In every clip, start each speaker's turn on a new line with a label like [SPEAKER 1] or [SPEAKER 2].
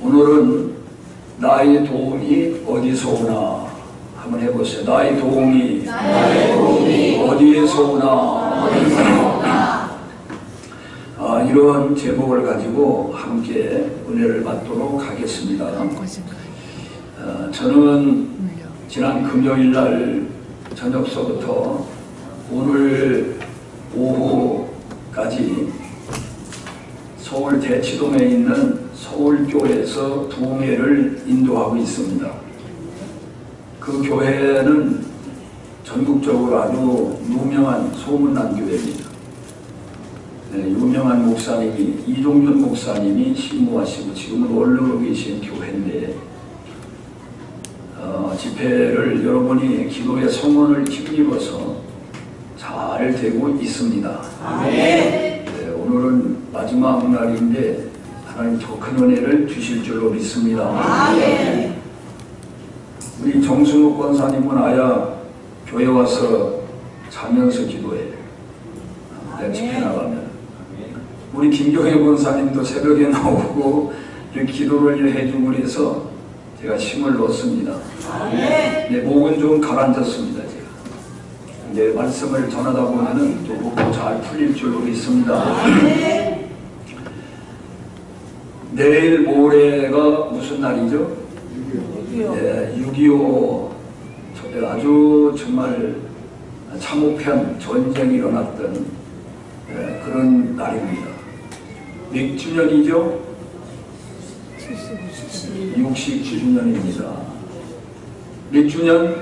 [SPEAKER 1] 오늘은 나의 도움이 어디서 오나 한번 해보세요. 나의 도움이 어디에서 오나. 이런 제목을 가지고 함께 은혜를 받도록 하겠습니다. 저는 지난 금요일 날 저녁서부터 오늘 오후까지 서울 대치동에 있는 서울교회에서 부흥회를 인도하고 있습니다. 그 교회는 전국적으로 아주 유명한 소문난 교회입니다. 유명한 목사님이 이종준 목사님이 신무하시고 지금은 원로로 계신 교회인데 집회를 여러분이 기도의 성원을 힘입어서 잘 되고 있습니다. 아멘. 오늘은 마지막 날인데 하나님 더 큰 은혜를 주실 줄로 믿습니다. 아멘. 우리 정순욱 권사님은 아야 교회 와서 자면서 기도해. 내가 집회 나가면. 우리 김경혜 권사님도 새벽에 나오고 이렇게 기도를 해주고 그래서 제가 힘을 넣었습니다. 내 목은 좀 가라앉았습니다. 제가 이제 말씀을 전하다 보면은 또 목도 잘 풀릴 줄로 믿습니다. 내일 모레가 무슨 날이죠? 6.25 아주 정말 참호편 전쟁이 일어났던 그런 날입니다. 몇 주년이죠? 69주년입니다. 몇 주년?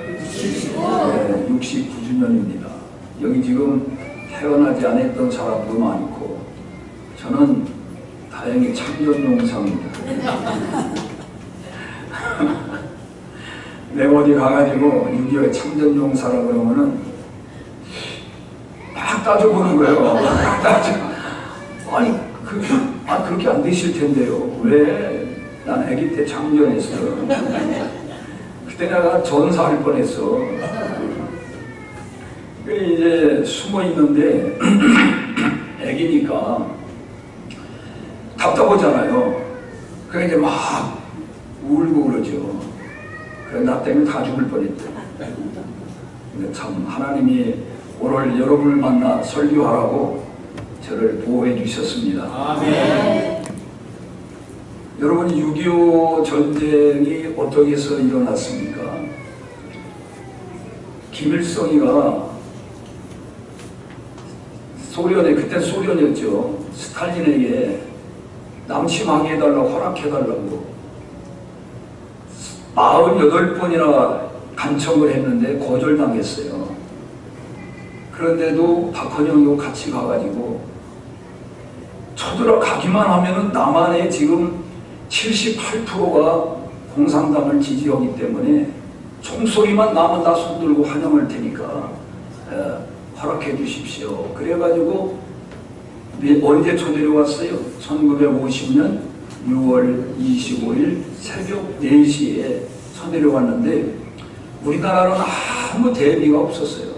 [SPEAKER 1] 69주년입니다. 여기 지금 태어나지 않았던 사람도 많고 저는 다행히 참전용사입니다. 내가 어디 가가지고 6.25에 참전용사라고 그러면은 막 따져보는 거예요. 아니 그렇게 안 되실 텐데요. 왜? 난 아기 때 참전했어. 그때 내가 전사할 뻔했어. 이제 숨어 있는데 아기니까 답답하잖아요. 그래 이제 막 울고 그러죠. 그래 나 때문에 다 죽을 뻔했대. 근데 참 하나님이 오늘 여러분을 만나 설교하라고 저를 보호해 주셨습니다. 아멘. 여러분 6.25 전쟁이 어떻게 해서 일어났습니까? 김일성이가 소련에, 그때 소련이었죠. 스탈린에게 남침하게 해달라고 허락해달라고 48번이나 간청을 했는데 거절당했어요. 그런데도 박헌영이고 같이 가가지고 쳐들어가기만 하면은 남한에 지금 78%가 공산당을 지지하기 때문에 총소리만 나면 다 손들고 환영할 테니까 허락해 주십시오. 그래가지고 언제 초대려왔어요? 1950년 6월 25일 새벽 4시에 초대려왔는데 우리나라는 아무 대비가 없었어요.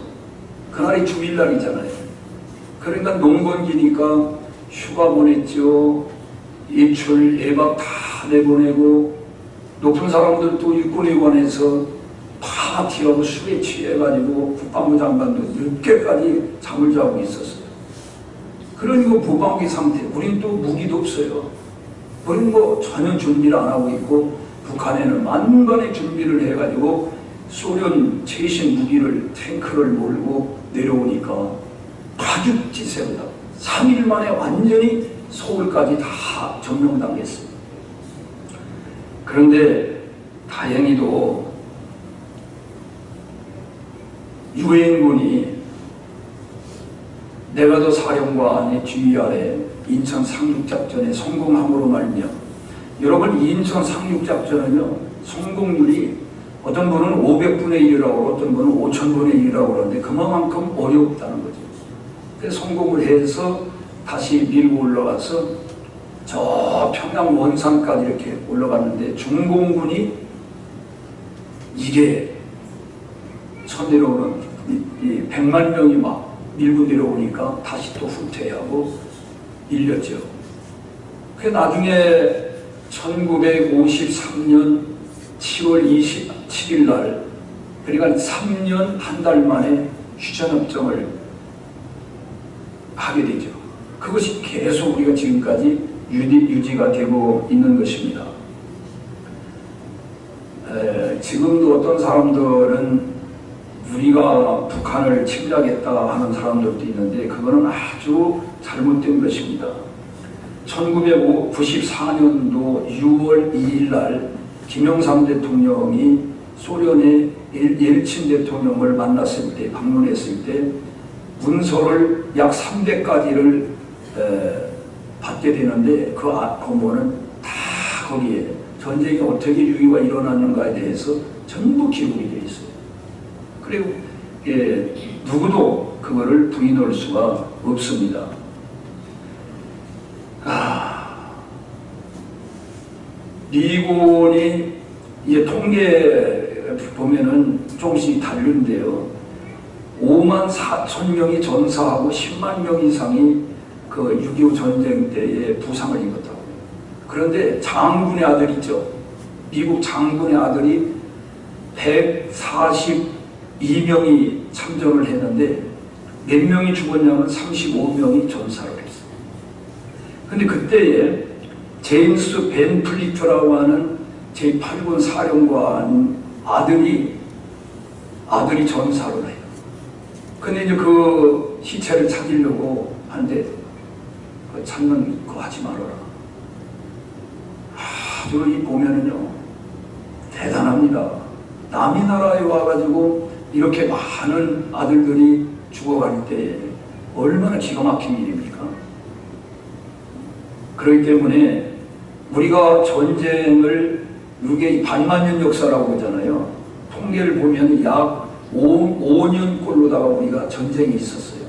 [SPEAKER 1] 그날이 주일날이잖아요. 그러니까 농번기니까 휴가 보냈죠. 예출, 예박 다 내보내고 높은 사람들도 일꾼회관에서 파티하고 술에 취해가지고 국방부 장관도 늦게까지 잠을 자고 있었어요. 그러니까 무방비 상태. 우린 또 무기도 없어요. 우린 뭐 전혀 준비를 안 하고 있고 북한에는 만반의 준비를 해가지고 소련 최신 무기를 탱크를 몰고 내려오니까 파죽지세입니다. 3일 만에 완전히 서울까지 다 점령당했어요. 그런데 다행히도 유엔군이 내가도 사령관의 지휘 아래 인천 상륙작전에 성공함으로 말미암아 여러분 인천 상륙작전은요 성공률이 어떤 분은 500분의 1이라고 어떤 분은 5000분의 1이라고 그러는데 그만큼 어렵다는 거죠. 그래서 성공을 해서 다시 밀고 올라가서 저 평양 원산까지 이렇게 올라갔는데 중공군이 이게 쳐내려오는 이 100만 명이 막 밀고 내려오니까 다시 또 후퇴하고 밀렸죠. 그 나중에 1953년 7월 27일 날, 그러니까 3년 한 달 만에 휴전협정을 하게 되죠. 그것이 계속 우리가 지금까지 유지가 되고 있는 것입니다. 지금도 어떤 사람들은 우리가 북한을 침략했다 하는 사람들도 있는데 그거는 아주 잘못된 것입니다. 1994년도 6월 2일 날 김영삼 대통령이 소련의 예르친 대통령을 만났을 때, 방문했을 때 문서를 약 300가지를 받게 되는데 그 건보는 다 거기에 전쟁이 어떻게 유기가 일어났는가에 대해서 전부 기록이 되어 있어요. 그리고 누구도 그거를 부인할 수가 없습니다. 미군이 이제 통계 보면은 조금씩 다른데요. 5만 4천 명이 전사하고 10만 명 이상이 그 6.25 전쟁 때에 부상을 입었다고. 그런데 장군의 아들이죠. 미국 장군의 아들이 142명이 참전을 했는데 몇 명이 죽었냐면 35명이 전사를 했어요. 근데 그때에 제임스 벤 플리트라고 하는 제8군 사령관 아들이 전사를 해요. 근데 이제 그 시체를 찾으려고 하는데 찾는 거 하지 말아라. 아주 이 보면은요 대단합니다. 남의 나라에 와가지고 이렇게 많은 아들들이 죽어갈 때 얼마나 기가 막힌 일입니까? 그렇기 때문에 우리가 전쟁을 이게 반만년 역사라고 하잖아요. 통계를 보면 약 5년꼴로다가 우리가 전쟁이 있었어요.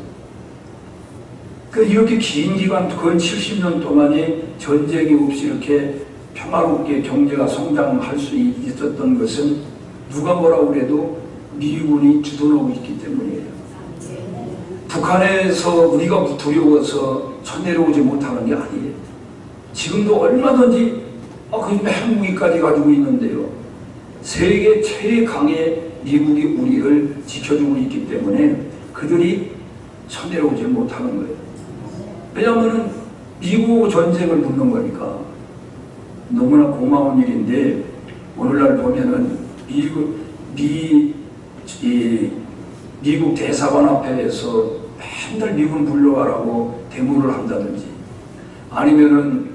[SPEAKER 1] 이렇게 긴 기간, 근 70년 동안에 전쟁이 없이 이렇게 평화롭게 경제가 성장할 수 있었던 것은 누가 뭐라고 그래도 미군이 주도하고 있기 때문이에요. 북한에서 우리가 두려워서 쳐내려오지 못하는 게 아니에요. 지금도 얼마든지 그 핵무기까지 가지고 있는데요. 세계 최강의 미국이 우리를 지켜주고 있기 때문에 그들이 쳐내려오지 못하는 거예요. 왜냐하면 미국 전쟁을 묻는 거니까. 너무나 고마운 일인데 오늘날 보면은 미국 대사관 앞에서 맨날 미군 불러가라고 데모를 한다든지 아니면은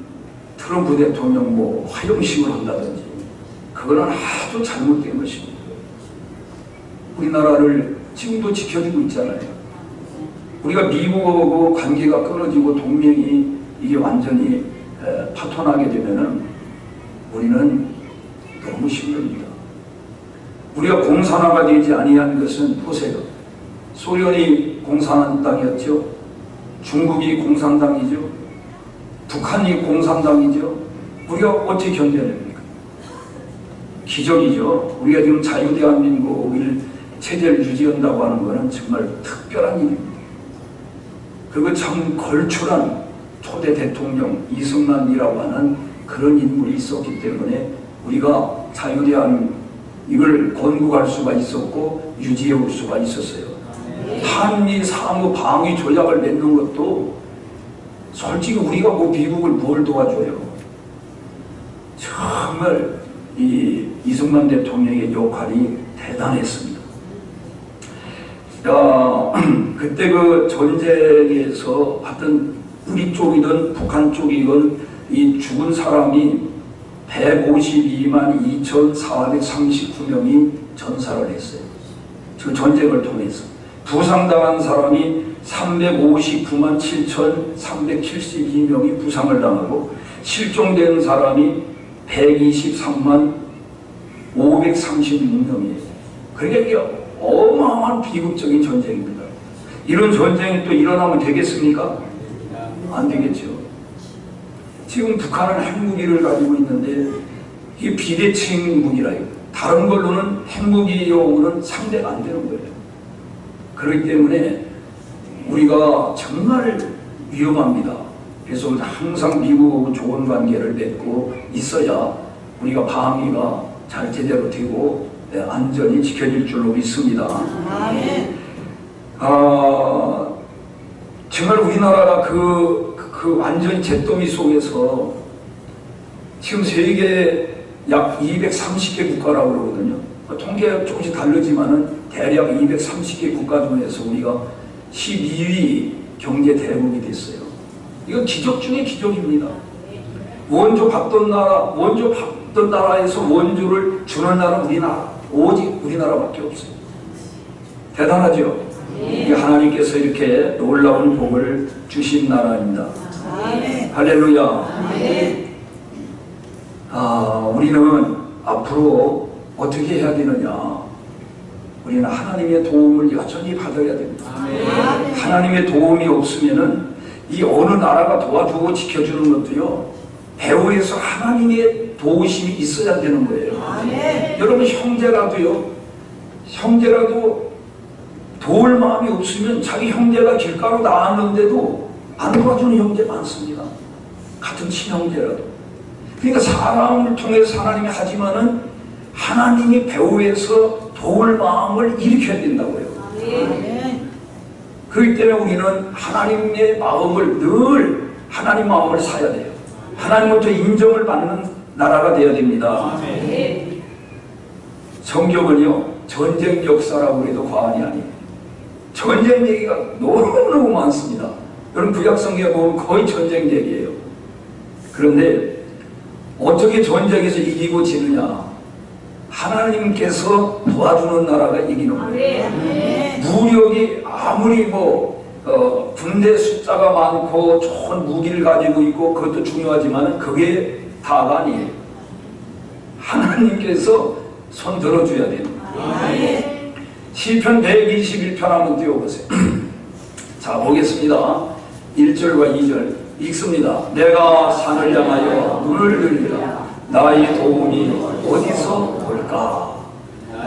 [SPEAKER 1] 트럼프 대통령 뭐 화형식을 한다든지 그거는 아주 잘못된 것입니다. 우리나라를 지금도 지켜주고 있잖아요. 우리가 미국하고 관계가 끊어지고 동맹이 이게 완전히 파토나게 되면은 우리는 너무 힘듭니다. 우리가 공산화가 되지 아니한 것은 보세요. 소련이 공산당이었죠. 중국이 공산당이죠. 북한이 공산당이죠. 우리가 어떻게 견뎌냅니까? 기적이죠. 우리가 지금 자유대한민국을 체제를 유지한다고 하는 것은 정말 특별한 일입니다. 그거 참 걸출한 초대 대통령 이승만이라고 하는 그런 인물이 있었기 때문에 우리가 자유대한 이걸 건국할 수가 있었고 유지해 올 수가 있었어요. 한미 상호 방위 조약을 맺는 것도 솔직히 우리가 뭐 미국을 뭘 도와줘요. 정말 이 이승만 대통령의 역할이 대단했습니다. 그때 그 전쟁에서 하여튼 우리 쪽이든 북한 쪽이든 이 죽은 사람이 152만 2,439명이 전사를 했어요. 그 전쟁을 통해서. 부상당한 사람이 359만 7,372명이 부상을 당하고 실종된 사람이 123만 536명이에요. 그러니까 이게 어마어마한 비극적인 전쟁입니다. 이런 전쟁이 또 일어나면 되겠습니까? 안 되겠죠. 지금 북한은 핵무기를 가지고 있는데 이게 비대칭 무기라요. 다른 걸로는 핵무기용으로는 상대가 안 되는 거예요. 그렇기 때문에 우리가 정말 위험합니다. 그래서 항상 미국하고 좋은 관계를 맺고 있어야 우리가 방위가 잘 제대로 되고 안전이 지켜질 줄로 믿습니다. 정말 우리나라가 그 완전히 잿더미 속에서 지금 세계 약 230개 국가라고 그러거든요. 통계가 조금씩 다르지만은 대략 230개 국가 중에서 우리가 12위 경제 대국이 됐어요. 이건 기적 중에 기적입니다. 원조 받던 나라에서 원조를 주는 나라는 우리나라, 오직 우리나라밖에 없어요. 대단하죠? 이게 하나님께서 이렇게 놀라운 복을 주신 나라입니다. 할렐루야. 우리는 앞으로 어떻게 해야 되느냐? 우리는 하나님의 도움을 여전히 받아야 됩니다. 하나님의 도움이 없으면은 이 어느 나라가 도와주고 지켜주는 것도요, 배후에서 하나님의 도우심이 있어야 되는 거예요. 여러분, 형제라도 도울 마음이 없으면 자기 형제가 길가로 나왔는데도 안 도와주는 형제 많습니다. 같은 친형제라도. 그러니까 사람을 통해서 하나님이 하지만은 하나님이 배후에서 도울 마음을 일으켜야 된다고요. 그렇기 때문에 우리는 하나님의 마음을 늘 하나님 마음을 사야 돼요. 하나님부터 인정을 받는 나라가 되어야 됩니다. 성경은요, 전쟁 역사라고 해도 과언이 아니에요. 전쟁 얘기가 너무너무 많습니다. 여러분, 구약성경에 보면 거의 전쟁 얘기예요. 그런데 어떻게 전쟁에서 이기고 지느냐? 하나님께서 도와주는 나라가 이기는 거예요. 무력이 아무리 군대 숫자가 많고 좋은 무기를 가지고 있고 그것도 중요하지만 그게 다가 아니에요. 하나님께서 손 들어줘야 돼요. 시편 121편 한번 띄워보세요. 자, 보겠습니다. 1절과 2절 읽습니다. 내가 산을 향하여 눈을 들리라. 나의 도움이 어디서 올까?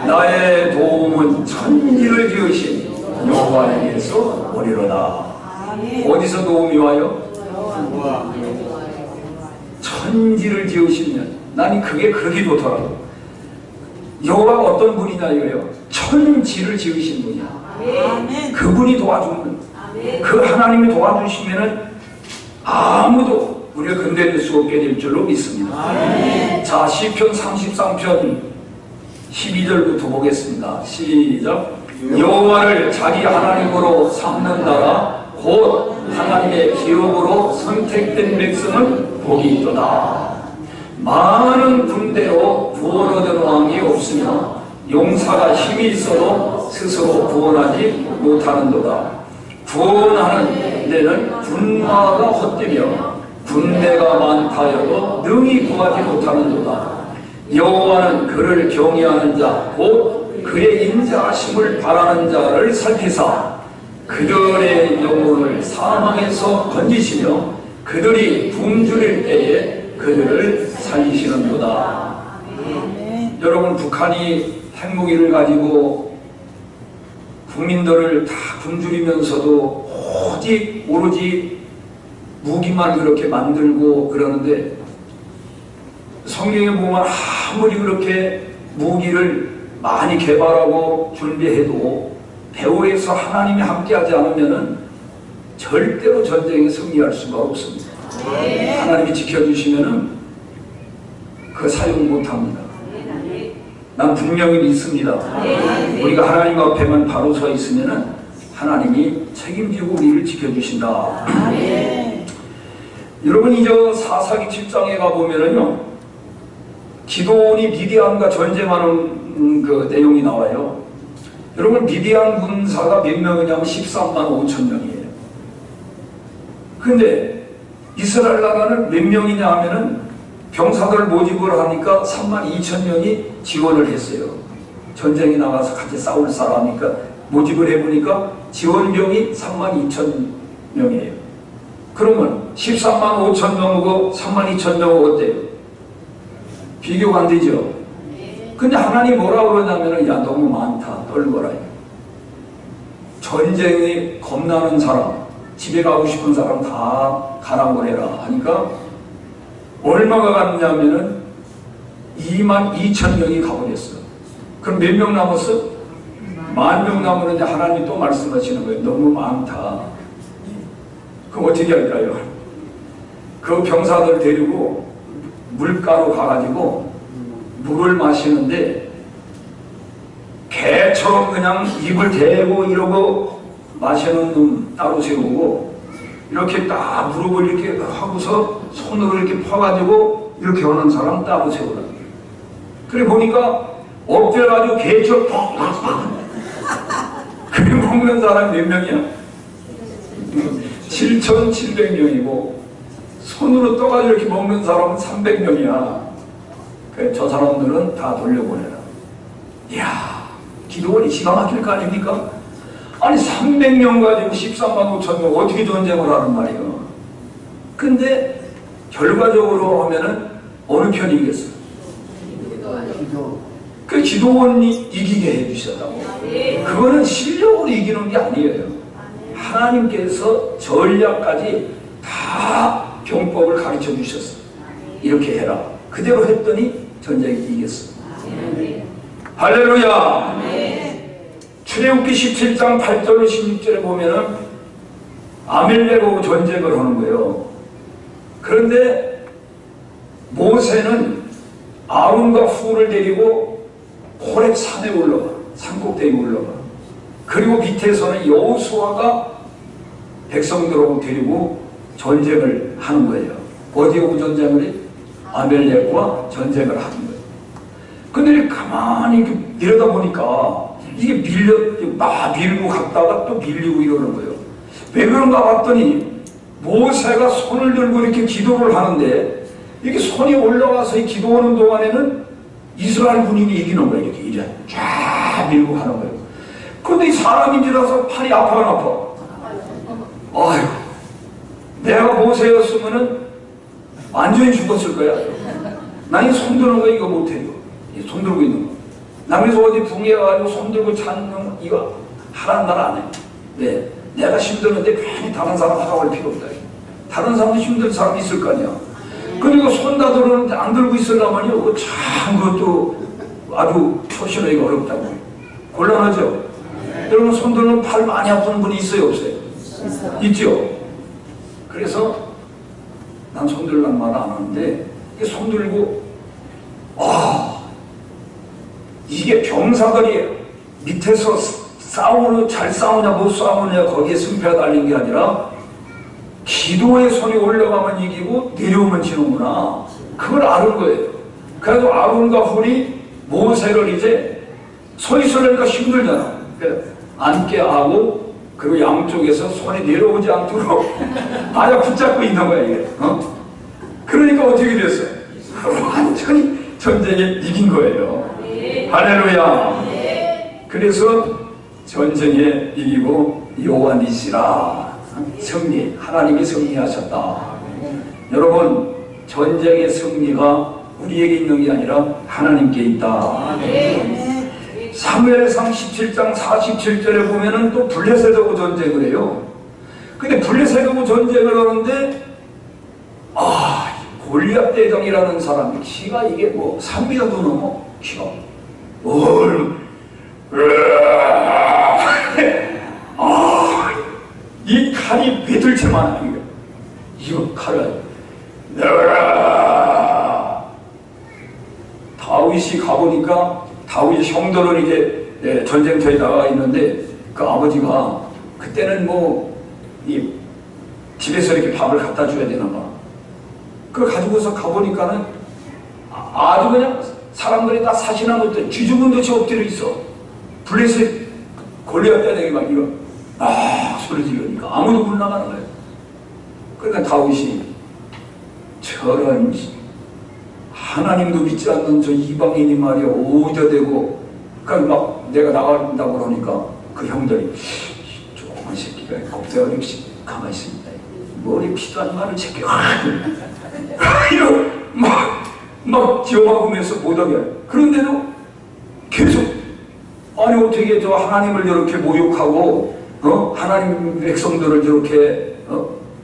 [SPEAKER 1] 나의 도움은 천지를 지으신 여호와에게서 오리로다. 어디서 도움이 와요? 천지를 지으시면, 나는 그게 그렇게 좋더라고. 여호와가 어떤 분이냐 이거예요. 천지를 지으신 분이야. 그분이 도와주는, 그 하나님이 도와주시면은 아무도 우리가 건드릴 수 없게 될 줄로 믿습니다. 자, 시편 33편 12절부터 보겠습니다. 시작. 여호와를 자기 하나님으로 삼는 나라 곧 하나님의 기업으로 선택된 백성은 복이 있도다. 많은 군대로 구원 얻은 왕이 없으며 용사가 힘이 있어도 스스로 구원하지 못하는도다. 구원하는 데는 군마가 헛되며 군대가 많다여도 능히 구하지 못하는도다. 여호와는 그를 경외하는 자 곧 그의 인자하심을 바라는 자를 살피사 그들의 영혼을 사망에서 건지시며 그들이 굶주릴 때에 그들을 살리시는도다. 여러분, 북한이 핵무기를 가지고 국민들을 다 굶주리면서도 오로지 무기만 그렇게 만들고 그러는데, 성경에 보면 아무리 그렇게 무기를 많이 개발하고 준비해도 배후에서 하나님이 함께하지 않으면 절대로 전쟁에 승리할 수가 없습니다. 하나님이 지켜주시면 그 사용 못합니다. 난 분명히 믿습니다. 우리가 하나님 앞에만 바로 서 있으면 하나님이 책임지고 우리를 지켜주신다. 여러분, 이제 사사기 7장에 가보면은요, 기도원이 미디안과 전쟁하는 그 내용이 나와요. 여러분, 미디안 군사가 몇 명이냐면 13만 5천 명이에요. 근데 이스라엘 나라는 몇 명이냐 하면은 병사들 모집을 하니까 3만 2천 명이 지원을 했어요. 전쟁에 나가서 같이 싸울 사람이니까 모집을 해보니까 지원병이 3만 2천 명이에요. 그러면 13만 5천 명하고 3만 2천 명은 어때요? 비교가 안 되죠? 근데 하나님 뭐라 그러냐면은, 야, 너무 많다, 떨거라. 전쟁이 겁나는 사람, 집에 가고 싶은 사람 다 가라고 보내라 하니까 얼마가 갔냐면은 22,000명이 가버렸어. 그럼 몇 명 남았어? 10,000명 남았는데 하나님이 또 말씀하시는 거예요. 너무 많다. 그럼 어떻게 할까요? 그 병사들 데리고 물가로 가가지고 물을 마시는데 개처럼 그냥 입을 대고 이러고 마시는 놈 따로 세우고 이렇게 딱 무릎을 이렇게 하고서 손으로 이렇게 퍼가지고 이렇게 하는 사람 따로 세우라. 그래 보니까 엎드려가지고 개처럼 퍽퍽퍽 그래 먹는 사람 몇 명이야? 7,700명이고 손으로 떠가지고 이렇게 먹는 사람은 300명이야. 그래 저 사람들은 다 돌려보내라. 이야, 기도원이 기가 막힐 거 아닙니까? 아니 300명 가지고 13만 5천 명 어떻게 전쟁을 하는 말이에요. 근데 결과적으로 하면은 어느 편이 이겼어? 그 기도원이 이기게 해주셨다고. 그거는 실력으로 이기는 게 아니에요. 하나님께서 전략까지 다 병법을 가르쳐 주셨어. 이렇게 해라. 그대로 했더니 전쟁이 이겼어. 할렐루야. 출애굽기 17장 8절 16절에 보면은 아멜렉하고 전쟁을 하는 거예요. 그런데 모세는 아론과 훌을 데리고 호렙 산에 올라가. 산꼭대기에 올라가. 그리고 밑에서는 여호수아가 백성들하고 데리고 전쟁을 하는 거예요. 어디하고 전쟁을 해? 아멜렉과 전쟁을 하는 거예요. 근데 가만히 이렇게 내려다보니까 이게 밀고 갔다가 또 밀리고 이러는 거예요. 왜 그런가 봤더니 모세가 손을 들고 이렇게 기도를 하는데 이렇게 손이 올라와서 이 기도하는 동안에는 이스라엘 군인이 이기는 거예요. 이렇게 쫙 밀고 가는 거예요. 그런데 이 사람인지라서 팔이 아파가 아파. 아휴, 내가 모세였으면은 완전히 죽었을 거야. 나 이 손 드는 거 이거 못해. 이거 손 들고 있는 거. 남에서 어디 붕에 가가지고 손 들고 찾는 이거 하라는 말 안 해. 네. 내가 힘드는데 괜히 다른 사람 하라고 할 필요 없다. 다른 사람도 힘든 사람이 있을 거 아니야. 그리고 손 다 들었는데 안 들고 있으려면요. 그거 참 그것도 아주 초신하기가 어렵다고. 곤란하죠? 여러분 손 들면 팔 많이 아픈 분이 있어요? 없어요? 있죠? 그래서 난 손 들란 말 안 하는데 손 들고 이게 병사들이 밑에서 잘 싸우냐 못 싸우냐 거기에 승패가 달린 게 아니라 기도의 손이 올라가면 이기고 내려오면 지는구나. 그걸 아는 거예요. 그래서 아론과 훌이 모세를 이제 서 있으려니까 힘들잖아. 앉게 하고 그리고 양쪽에서 손이 내려오지 않도록 아주 붙잡고 있는 거야 이게. 그러니까 어떻게 됐어요? 완전히 전쟁에 이긴 거예요. 할렐루야. 그래서 전쟁에 이기고 여호와니시라. 승리, 하나님이 승리하셨다. 여러분 전쟁의 승리가 우리에게 있는 게 아니라 하나님께 있다. 사무엘상 17장 47절에 보면은 또 블레셋하고 전쟁을 해요. 근데 블레셋하고 전쟁을 하는데 골리앗 대장이라는 사람이 키가 이게 뭐 3m도 넘어. 키가 이 칼이 배들채만 하는 거야. 이거 칼을 내가라. 다윗이 가보니까 다윗 형들은 이제 전쟁터에 나가 있는데 그 아버지가 그때는 뭐 이 집에서 이렇게 밥을 갖다 줘야 되나 봐. 그걸 가지고서 가보니까는 아주 그냥 사람들이 다 사시나무 때 쥐죽은 듯이 엎드려 있어. 블레셋 골리앗 대장이 막 이거 소리 지르니까 아무도 못 나가는 거예요. 그러니까 다윗이 저런 하나님도 믿지 않는 저 이방인이 말이야 오저대고 그러니까 막 내가 나간다고 그러니까 그 형들이 조그만 새끼가 겁대가리 가만히 있습니다. 머리 피도 안 마른 새끼가 이런 막 지어박으면서 못하게 해요. 그런데도 계속 아니 어떻게 저 하나님을 저렇게 모욕하고 하나님 백성들을 저렇게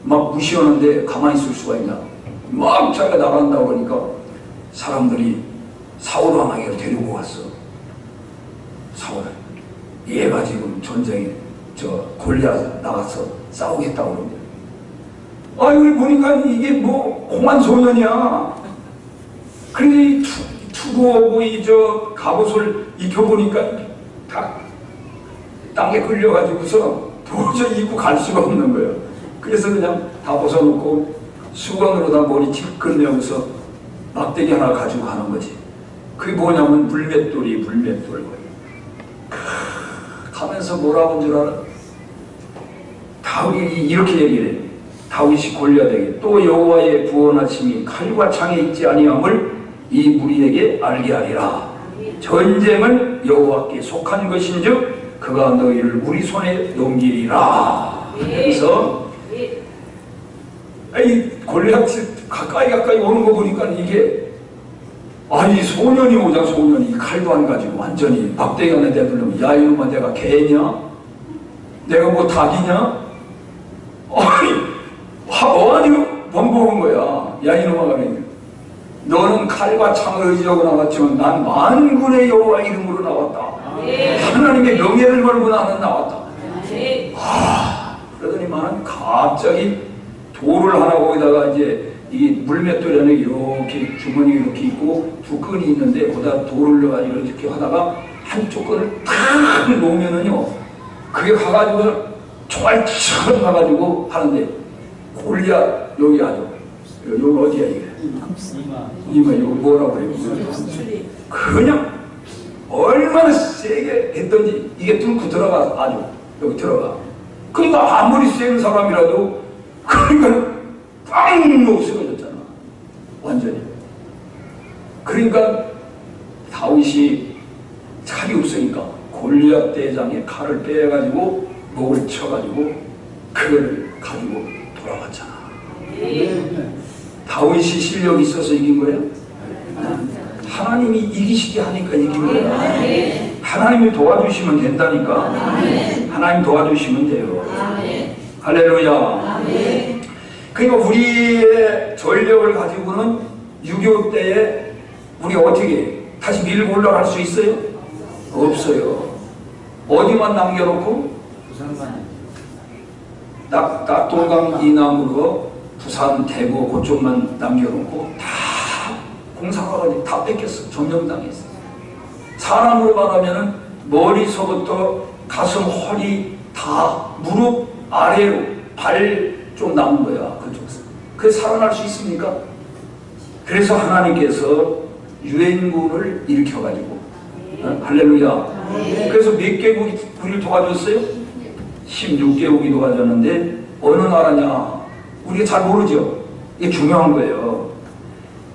[SPEAKER 1] 막 무시하는데 가만히 있을 수가 있냐. 막 자기가 나간다고 그러니까 사람들이 사울 왕에게 데리고 왔어. 사울을. 얘가 지금 전쟁에 골리앗 나가서 싸우겠다고 그러는데, 여기 보니까 이게 뭐 공한 소년이야. 그런데 투구하고 갑옷을 입혀보니까 다 땅에 끌려가지고서 도저히 입고 갈 수가 없는 거예요. 그래서 그냥 다 벗어놓고 수건으로다 머리 틱 끝내고서 막대기 하나 가지고 가는 거지. 그게 뭐냐면 물맷돌이. 하면서 뭐라고 한 줄 알아? 다윗이 이렇게 얘기를 해. 다윗이 골리앗에게 또 여호와의 구원하심이 칼과 창에 있지 아니함을 이 무리에게 알게 하리라. 전쟁은 여호와께 속한 것인즉 그가 너희를 우리 손에 넘기리라. 그래서 이 골리앗이 가까이 오는 거 보니까 이게 이 소년이 오자. 소년이 칼도 안 가지고 완전히 막대기 안에 내두르면, 야 이놈아 내가 개냐? 내가 뭐 닭이냐? 뭐하니? 번복한 거야. 야 이놈아, 너는 칼과 창을 의지하고 나왔지만 난 만군의 여호와 이름으로 나왔다. 하나님의 명예를 걸고 나는 나왔다. 그러더니만 갑자기 돌을 하나 거기다가 이제 이 물맷돌 안에 이렇게 주머니 이렇게 있고 두 끈이 있는데 거기다 돌을 넣어가지고 이렇게 하다가 한쪽 끈을 탁 놓으면은요, 그게 가가지고 총알처럼 가가지고 하는데, 골리앗 여기 아주 여기 어디야 이게? 이마 이거 뭐라고 그래요? 그냥 얼마나 세게 했던지 이게 뚫고 들어가. 아주 여기 들어가. 그러니까 아무리 센 사람이라도 그러니까 빵 없어졌잖아 완전히. 그러니까 다윗이 칼이 없으니까 골리앗 대장의 칼을 빼가지고 목을 쳐가지고 그걸 가지고 돌아갔잖아. 다윗이 실력이 있어서 이긴 거예요? 하나님이 이기시게 하니까 이긴 거예요. 하나님이 도와주시면 된다니까. 하나님 도와주시면 돼요. 할렐루야. 그러니까 우리의 전력을 가지고는 6.25 때에 우리 어떻게 다시 밀고 올라갈 수 있어요? 없어요. 어디만 남겨놓고? 낙동강 이남으로 부산, 대구 그쪽만 남겨놓고 다 공사가가지고 다 뺏겼어. 점령당했어. 사람으로 말하면은 머리서부터 가슴, 허리 다 무릎 아래로 발 좀 남은 거야. 그쪽에서. 그래서 살아날 수 있습니까? 그래서 하나님께서 유엔군을 일으켜가지고 할렐루야. 그래서 몇 개국이 우리를 도와줬어요? 16개국이 도와줬는데 어느 나라냐? 우리가 잘 모르죠? 이게 중요한 거예요.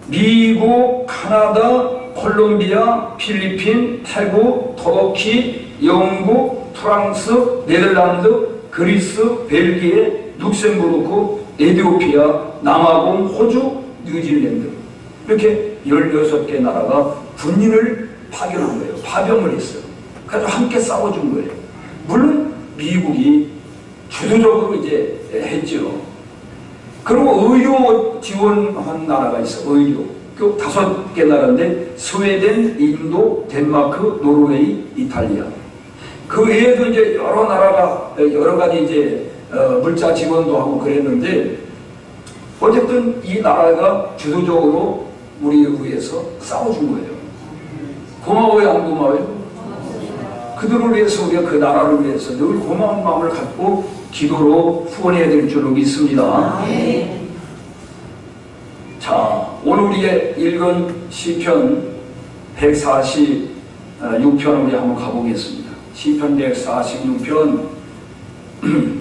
[SPEAKER 1] 미국, 카나다, 콜롬비아, 필리핀, 태국, 터키, 영국, 프랑스, 네덜란드, 그리스, 벨기에, 룩셈부르크, 에티오피아, 남아공, 호주, 뉴질랜드, 이렇게 16개 나라가 군인을 파견한 거예요. 파병을 했어요. 그래서 함께 싸워준 거예요. 물론 미국이 주도적으로 이제 했죠. 그리고 의료 지원한 나라가 있어. 의료. 그 5개 나라인데 스웨덴, 인도, 덴마크, 노르웨이, 이탈리아. 그 외에도 이제 여러 나라가 여러 가지 이제 물자 지원도 하고 그랬는데, 어쨌든 이 나라가 주도적으로 우리를 위해서 싸워준 거예요. 고마워요, 안 고마워요? 그들을 위해서 우리가 그 나라를 위해서 늘 고마운 마음을 갖고 기도로 후원해야 될 줄로 믿습니다. 자, 오늘 우리가 읽은 시편 146편 우리 한번 가보겠습니다. 시편 146편.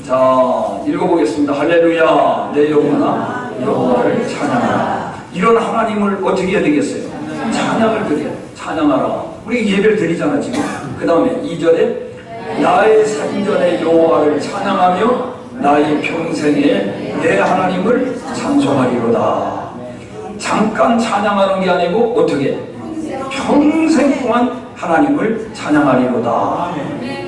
[SPEAKER 1] 자, 읽어보겠습니다. 할렐루야. 내 영혼아 여호와를 찬양하라. 이런 하나님을 어떻게 해야 되겠어요? 찬양을 드려. 찬양하라. 우리 예배를 드리잖아 지금. 그 다음에 2절에 나의 산전에 여호와를 찬양하며 나의 평생에 내 하나님을 찬송하리로다. 잠깐 찬양하는 게 아니고 어떻게? 평생 동안 하나님을 찬양하리로다.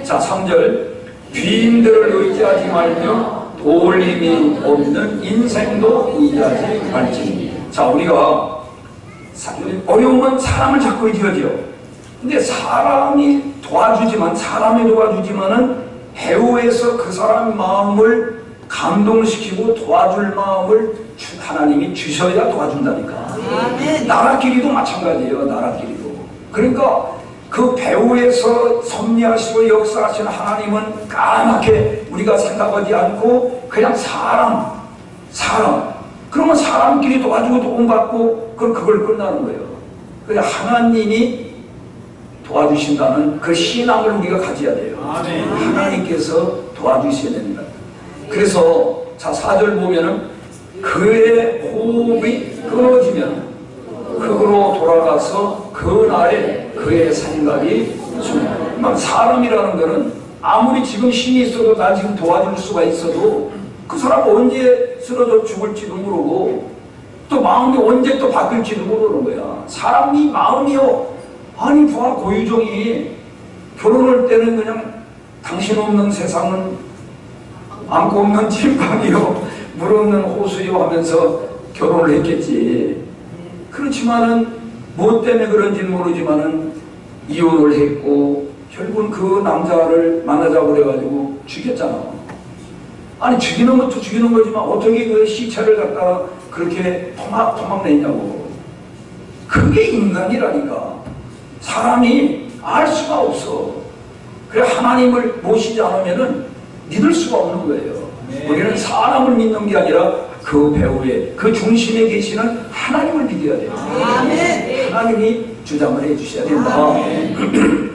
[SPEAKER 1] 자, 3절 귀인들을 의지하지 말며 도울림이 없는 인생도 의지하지 말지. 자, 우리가 어려움은 사람을 자꾸 의지하죠. 근데 사람이 도와주지만은 배후에서 그 사람 마음을 감동시키고 도와줄 마음을 하나님이 주셔야 도와준다니까. 나라끼리도 마찬가지예요. 나라끼리도. 그러니까 그 배후에서 섭리하시고 역사하시는 하나님은 까맣게 우리가 생각하지 않고 그냥 사람 그러면 사람끼리 도와주고 도움받고 그럼 그걸 끝나는 거예요. 그냥 하나님이 도와주신다는 그 신앙을 우리가 가져야 돼요. 하나님께서 도와주셔야 됩니다. 그래서 자 4절 보면은 그의 호흡이 끊어지면 흙으로 돌아가서 그 날에 그의 생각이 막 사람이라는 거는 아무리 지금 힘이 있어도 나 지금 도와줄 수가 있어도 그 사람 언제 쓰러져 죽을지도 모르고 또 마음이 언제 또 바뀔지도 모르는 거야. 사람이 마음이요. 아니 봐 고유종이 결혼할 때는 그냥 당신 없는 세상은 안고 없는 찐빵이요 물 없는 호수요 하면서 결혼을 했겠지. 그렇지만은 뭐 때문에 그런지는 모르지만은 이혼을 했고 결국은 그 남자를 만나자고 그래가지고 죽였잖아. 아니 죽이는 것도 죽이는 거지만 어떻게 그 시체를 갖다가 그렇게 토막 내냐고. 그게 인간이라니까. 사람이 알 수가 없어. 그래 하나님을 모시지 않으면은 믿을 수가 없는 거예요. 우리는 사람을 믿는 게 아니라 그 배후에 그 중심에 계시는 하나님을 믿어야 돼요. 하나님이 주장을 해주셔야 된다.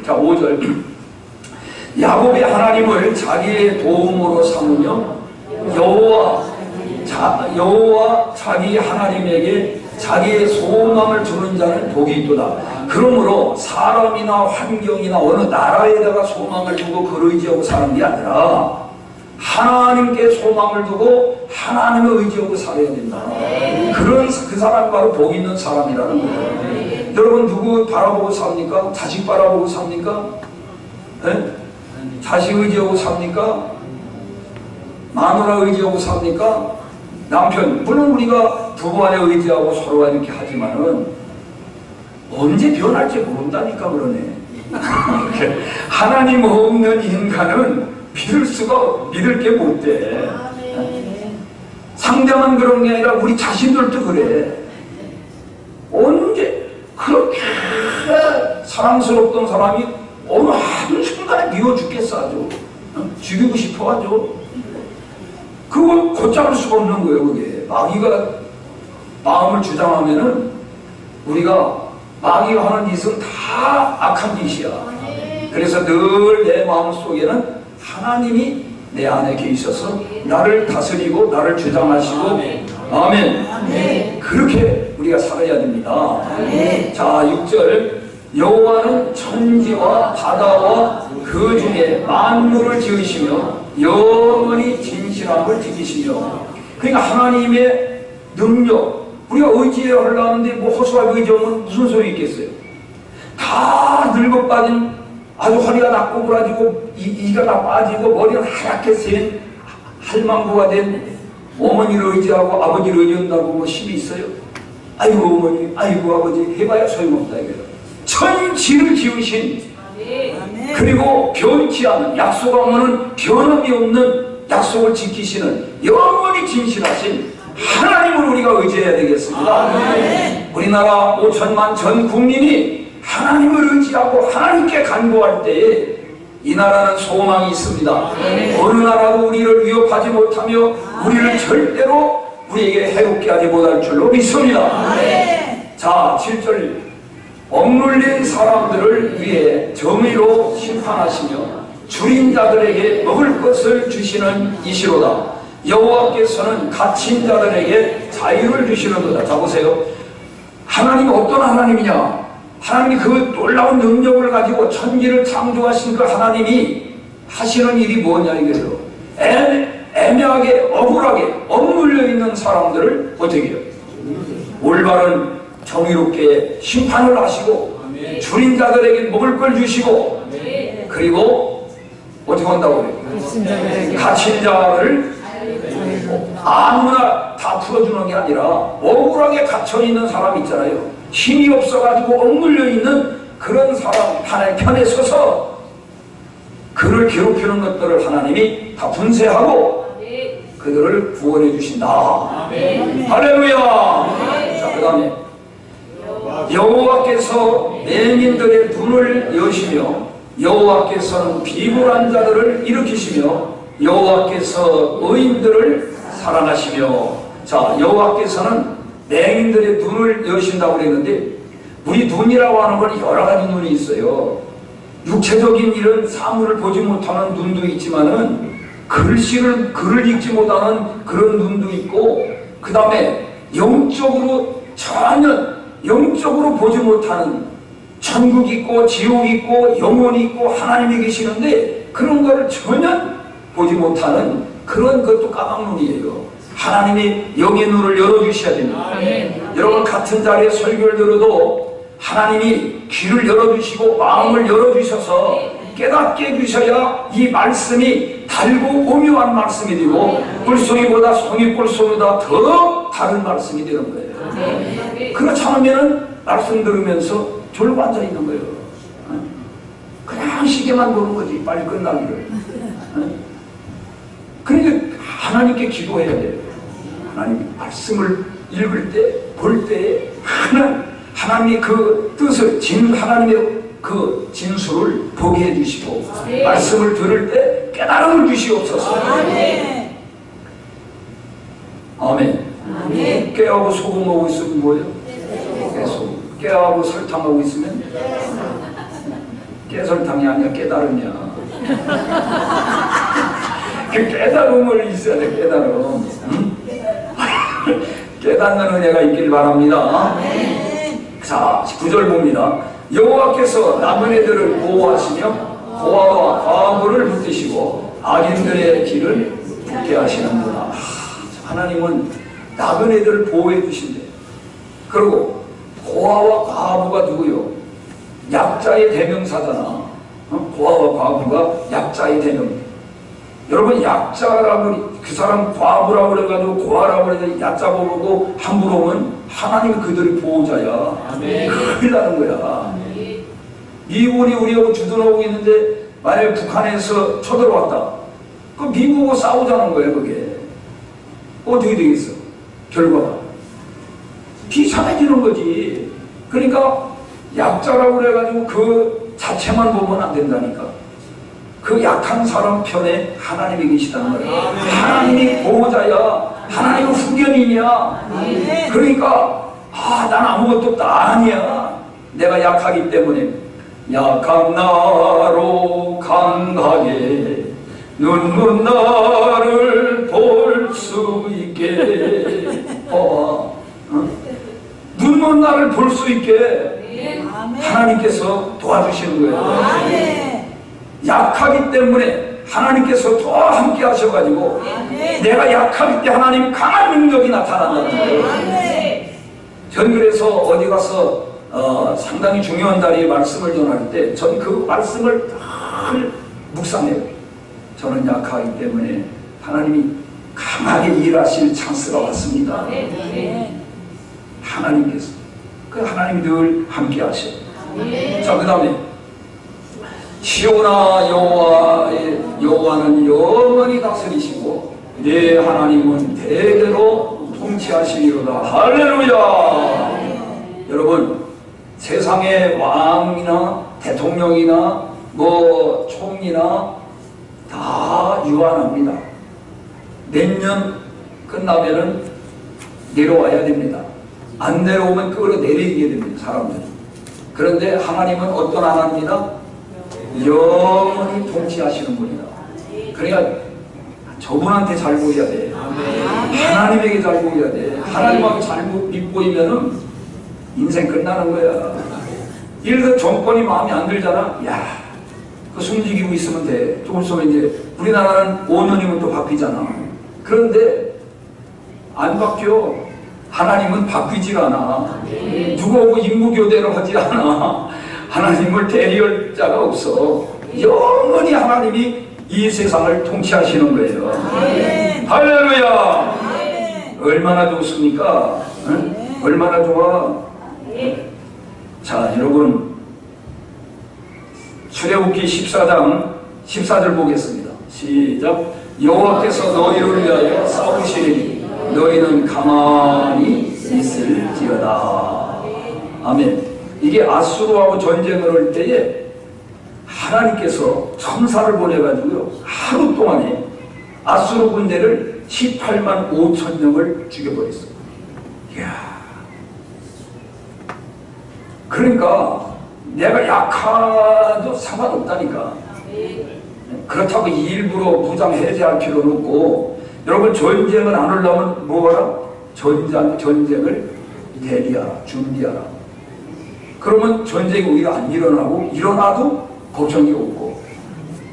[SPEAKER 1] 자 5절 야곱의 하나님을 자기의 도움으로 삼으며 여호와 자기 하나님에게 자기의 소망을 두는 자는 복이 있도다. 그러므로 사람이나 환경이나 어느 나라에다가 소망을 두고 그를 의지하고 사는 게 아니라 하나님께 소망을 두고 하나님을 의지하고 살아야 된다. 그런 그 사람이 바로 복 있는 사람이라는 거예요. 여러분 누구 바라보고 삽니까? 자식 바라보고 삽니까? 네? 자식 의지하고 삽니까? 마누라 의지하고 삽니까? 남편, 물론 우리가 부부간에 의지하고 서로가 이렇게 하지만은 언제 변할지 모른다니까 그러네. 하나님 없는 인간은 믿을 게 못 돼. 상대만 그런 게 아니라 우리 자신들도 그래. 언제 그렇게 사랑스럽던 사람이 어느 한순간에 미워 죽겠어 아주. 죽이고 싶어 아주. 그걸 곧잡을 수가 없는 거예요. 그게 마귀가 마음을 주장하면은 우리가 마귀가 하는 짓은 다 악한 짓이야. 그래서 늘 내 마음 속에는 하나님이 내 안에 계셔서 나를 다스리고 나를 주장하시고 아멘. 그렇게 우리가 살아야 됩니다. 자 6절 여호와는 천지와 바다와 그 중에 만물을 지으시며 영원히 진실함을 지키시며. 그러니까 하나님의 능력 우리가 의지해야 하려는데 뭐 허수아비 의지하면 무슨 소리 있겠어요. 다 늙어 빠진 아주 허리가 낙고부라지고 이가 다 빠지고 머리는 하얗게 센 할망구가 된 어머니를 의지하고 아버지를 의지한다고 뭐 힘이 있어요? 아이고 어머니 아이고 아버지 해봐야 소용없다 이거예요. 천지를 지으신 그리고 변치 않은 약속하면은 변함이 없는 약속을 지키시는 영원히 진실하신 하나님을 우리가 의지해야 되겠습니다. 우리나라 5천만 전 국민이 하나님을 의지하고 하나님께 간구할 때에 이 나라는 소망이 있습니다. 어느 나라도 우리를 위협하지 못하며 우리를 절대로 우리에게 해롭게 하지 못할 줄로 믿습니다. 자 7절 억눌린 사람들을 위해 정의로 심판하시며 줄인 자들에게 먹을 것을 주시는 이시로다. 여호와께서는 갇힌 자들에게 자유를 주시는도다. 자 보세요. 하나님이 어떤 하나님이냐. 하나님이 그 놀라운 능력을 가지고 천지를 창조하신 그 하나님이 하시는 일이 뭐냐 이거예요. 애매하게 억울하게 억눌려 있는 사람들을 어떻게 해요? 올바른 정의롭게 심판을 하시고 줄인 자들에게 먹을 걸 주시고 그리고 어떻게 한다고 그래요? 갇힌 자를 아무나 다 풀어주는 게 아니라 억울하게 갇혀있는 사람 있잖아요. 힘이 없어가지고 억눌려 있는 그런 사람 하나의 편에 서서 그를 괴롭히는 것들을 하나님이 다 분쇄하고 그들을 구원해 주신다. 할렐루야. 자, 그 다음에 여호와께서 맹인들의 눈을 여시며 여호와께서는 비굴한 자들을 일으키시며 여호와께서 의인들을 사랑하시며. 자, 여호와께서는 맹인들의 눈을 여신다고 그랬는데 우리 눈이라고 하는 건 여러 가지 눈이 있어요. 육체적인 이런 사물을 보지 못하는 눈도 있지만은 글을 읽지 못하는 그런 눈도 있고, 그 다음에 영적으로 전혀 영적으로 보지 못하는 천국 있고 지옥 있고 영혼이 있고 하나님이 계시는데 그런 거를 전혀 보지 못하는 그런 것도 까막눈이에요. 하나님이 영의 눈을 열어주셔야 됩니다. 여러분 같은 자리에 설교를 들어도 하나님이 귀를 열어주시고 마음을 열어주셔서 깨닫게 해주셔야 이 말씀이 달고 오묘한 말씀이 되고 꿀송이보다 송이 꿀송이보다 더 다른 말씀이 되는 거예요. 그렇지 않으면 말씀 들으면서 졸고 앉아 있는 거예요. 그냥 시계만 보는 거지, 빨리 끝나기를. 그러니까 하나님께 기도해야 돼요. 하나님 말씀을 읽을 때, 볼 때에 하나님의 그 뜻을, 하나님의 그 진술을 보게 해주시고 말씀을 들을 때 깨달음을 주시옵소서. 아멘. 깨하고 소금하고 있으면 뭐예요? 깨소금. 깨하고 설탕하고 있으면 깨설탕이 아니야, 깨달음이야. 그 깨달음을 있어야 돼, 깨달음. 응? 깨닫는 은혜가 있길 바랍니다. 자, 9절 봅니다. 여호와께서 남은 애들을 보호하시며 고아와 과부를 붙드시고 악인들의 길을 붙게 하시는구나. 하나님은 남은 애들을 보호해 주신대. 그리고 고아와 과부가 누구요? 약자의 대명사잖아. 고아와 과부가 약자의 대명. 여러분, 약자라고, 그 사람 과부라고 그래가지고 고아라고 그래서 약자 부르고 함부로 오면 하나님이 그들의 보호자야. 큰일 나는 거야. 미군이 우리하고 주둔하고 있는데 만약에 북한에서 쳐들어왔다. 그럼 미국하고 싸우자는 거예요, 그게. 어떻게 되겠어? 결과가. 비참해지는 거지. 그러니까 약자라고 그래가지고 그 자체만 보면 안 된다니까. 그 약한 사람 편에 하나님이 계시다는 거예요. 하나님이 보호자야. 하나님은 후견이냐. 그러니까 난 아무것도 없다. 아니야. 내가 약하기 때문에 약한 나로 강하게 눈먼 나를 볼 수 있게. 눈먼 나를 볼 수 있게 하나님께서 도와주시는 거예요. 약하기 때문에 하나님께서 더 함께 하셔가지고 내가 약하기 때문에 하나님 강한 능력이 나타난다는 거예요. 전 그래서 어디 가서 상당히 중요한 자리에 말씀을 전할 때 전 그 말씀을 늘 묵상해요. 저는 약하기 때문에 하나님이 강하게 일하실 찬스가 왔습니다. 하나님께서 그 하나님이 늘 함께 하셔요. 자, 그 다음에 시온아 여호와는 영원히 다스리시고 내 하나님은 대대로 통치하시리로다. 할렐루야. 여러분, 세상의 왕이나 대통령이나 뭐 총리나 다 유한합니다. 내년 끝나면은 내려와야 됩니다. 안 내려오면 끌어내리게 됩니다, 사람들이. 그런데 하나님은 어떤 하나님이다? 영원히 통치하시는 분이다. 그러니까 저분한테 잘 보여야 돼. 하나님에게 잘 보여야 돼. 하나님하고 잘 보이면은 인생 끝나는 거야. 예를 들어 정권이 마음에 안 들잖아. 야, 그 숨지기고 있으면 돼. 조금 있으면 이제 우리나라는 5년이면 또 바뀌잖아. 그런데 안 바뀌어. 하나님은 바뀌질 않아. 누구하고 인구교대를 하지 않아. 하나님을 대리할 자가 없어. 영원히 하나님이 이 세상을 통치하시는 거예요. 할렐루야. 얼마나 좋습니까? 응? 얼마나 좋아? 자, 여러분 출애굽기 14장 14절 보겠습니다. 시작. 여호와께서 너희를 위하여 싸우시리니 너희는 가만히 있을지어다. 아멘. 이게 아수르하고 전쟁을 할 때에 하나님께서 천사를 보내가지고요, 하루 동안에 아수르 군대를 18만 5천 명을 죽여버렸어요. 이야. 그러니까 내가 약하도 상관없다니까. 그렇다고 일부러 무장 해제할 필요는 없고, 여러분 전쟁을 안 하려면 뭐하라? 전쟁을 대비하라, 준비하라. 그러면 전쟁이 오히려 안 일어나고, 일어나도 걱정이 없고,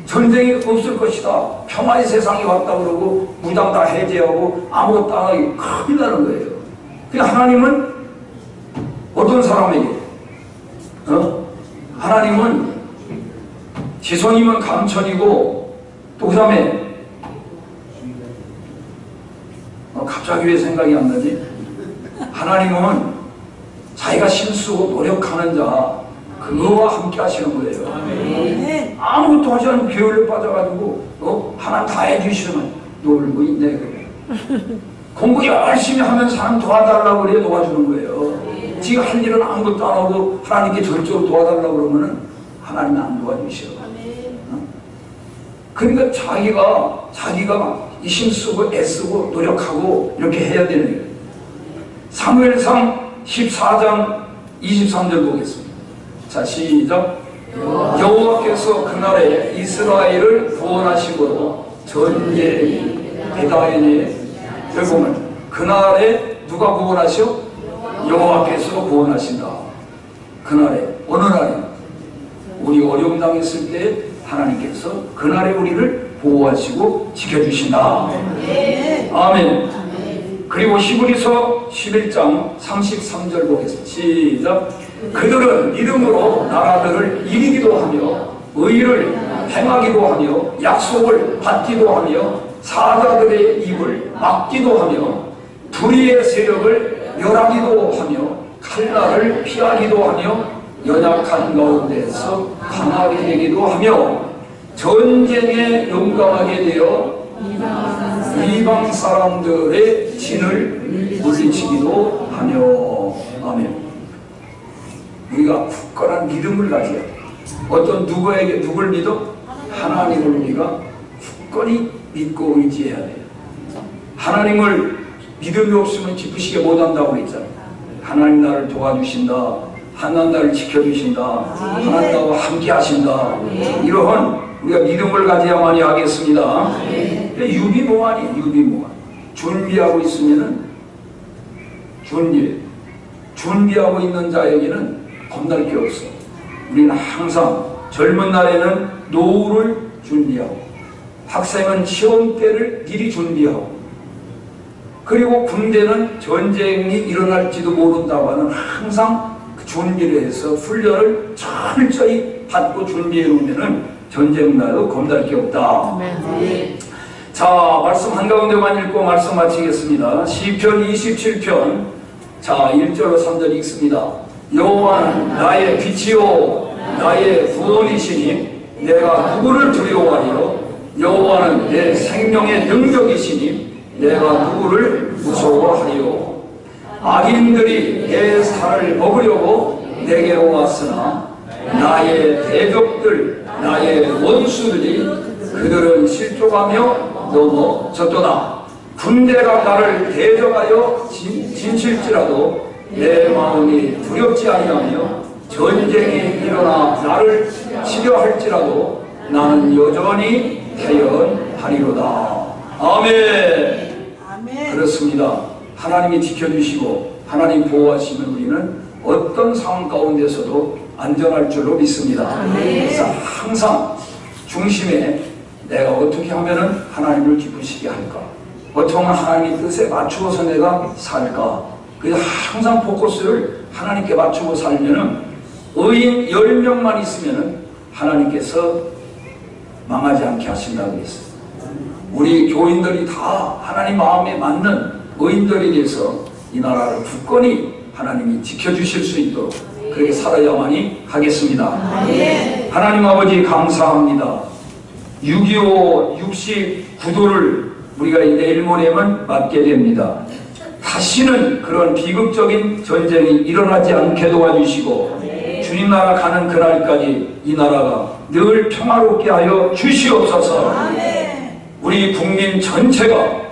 [SPEAKER 1] 전쟁이 없을 것이다, 평화의 세상이 왔다 그러고 무장 다 해제하고 아무것도 안 하기 큰일 나는 거예요. 그러니까 하나님은 어떤 사람에게 하나님은 지성이면 감천이고, 또 그 다음에 갑자기 왜 생각이 안 나지? 하나님은 자기가 힘쓰고 노력하는 자, 그거와 함께 하시는 거예요. 아무것도 하지 않고 게을러 빠져가지고 하나님 다 해주시면 놀고 있네 그래. 공부 열심히 하면 사람 도와달라고 그래 도와주는 거예요. 지가 할 일은 아무것도 안 하고 하나님께 전적으로 도와달라고 그러면은 하나님이 안 도와주셔. 그러니까 자기가 힘쓰고 애쓰고 노력하고 이렇게 해야 되는 거예요. 사무엘상 14장 23절 보겠습니다. 자, 시작. 여호와께서 그날에 이스라엘을 구원하시고 전쟁이 베다엔에, 여기 보면 그날에 누가 구원하시오? 여호와께서 구원하신다. 그날에, 어느 날에? 우리 어려움 당했을 때 하나님께서 그날에 우리를 보호하시고 지켜주신다. 아멘. 그리고 히브리서 11장 33절 보겠습니다. 시작. 그들은 이름으로 나라들을 이기기도 하며 의를 행하기도 하며 약속을 받기도 하며 사자들의 입을 막기도 하며 불의의 세력을 멸하기도 하며 칼날을 피하기도 하며 연약한 가운데서 강하게 되기도 하며 전쟁에 용감하게 되어 이방 사람들의 진을 물리치기도 하며. 아멘. 우리가 굳건한 믿음을 가져야 돼. 어떤 누굴 믿어? 하나님을 우리가 굳건히 믿고 의지해야 돼요. 하나님을 믿음이 없으면 기쁘시게 못한다고 그랬잖아요. 하나님 나를 도와주신다, 하나님 나를 지켜주신다, 하나님 나와 함께 하신다, 이러한 우리가 믿음을 가져야만이 하겠습니다. 유비무환이에요. 유비무환. 준비하고 있으면은 준비하고 있는 자에게는 겁날 게 없어. 우리는 항상 젊은 날에는 노후를 준비하고, 학생은 시험 때를 미리 준비하고, 그리고 군대는 전쟁이 일어날지도 모른다고 하는 항상 준비를 해서 훈련을 철저히 받고 준비해 놓으면은 전쟁 날도 겁날 게 없다. 네. 자, 말씀 한가운데만 읽고 말씀 마치겠습니다. 시편 27편, 자 1절로 3절 읽습니다. 여호와는 나의 빛이요 나의 구원이시니 내가 누구를 두려워하리요? 여호와는 내 생명의 능력이시니 내가 누구를 무서워하리요? 악인들이 내 살을 먹으려고 내게로 왔으나 나의 대적들, 나의 원수들이 그들은 실족하며 넘어졌도다. 군대가 나를 대적하여 진칠지라도 내 마음이 두렵지 아니하며 전쟁이 일어나 나를 치려할지라도 나는 여전히 태연하리로다. 아멘. 그렇습니다. 하나님이 지켜주시고 하나님 보호하시면 우리는 어떤 상황 가운데서도 안전할 줄로 믿습니다. 그래서 항상 중심에 내가 어떻게 하면 하나님을 기쁘시게 할까, 어떻게 하면 하나님의 뜻에 맞추어서 내가 살까. 그래서 항상 포커스를 하나님께 맞추고 살면은 의인 10명만 있으면은 하나님께서 망하지 않게 하신다고 그랬어요. 우리 교인들이 다 하나님 마음에 맞는 의인들에 대해서 이 나라를 굳건히 하나님이 지켜주실 수 있도록 그렇게 살아야만이 하겠습니다. 하나님 아버지 감사합니다. 6.25 69도를 우리가 내일 모레면 맞게 됩니다. 다시는 그런 비극적인 전쟁이 일어나지 않게 도와주시고 주님 나라 가는 그날까지 이 나라가 늘 평화롭게 하여 주시옵소서. 우리 국민 전체가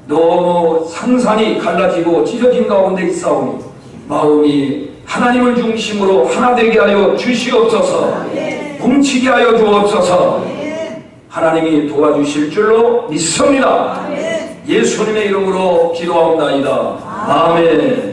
[SPEAKER 1] 너무 산산이 갈라지고 찢어진 가운데 있사오니 마음이 하나님을 중심으로 하나 되게 하여 주시옵소서. 뭉치게 하여 주옵소서. 하나님이 도와주실 줄로 믿습니다. 예수님의 이름으로 기도하옵나이다. 아멘.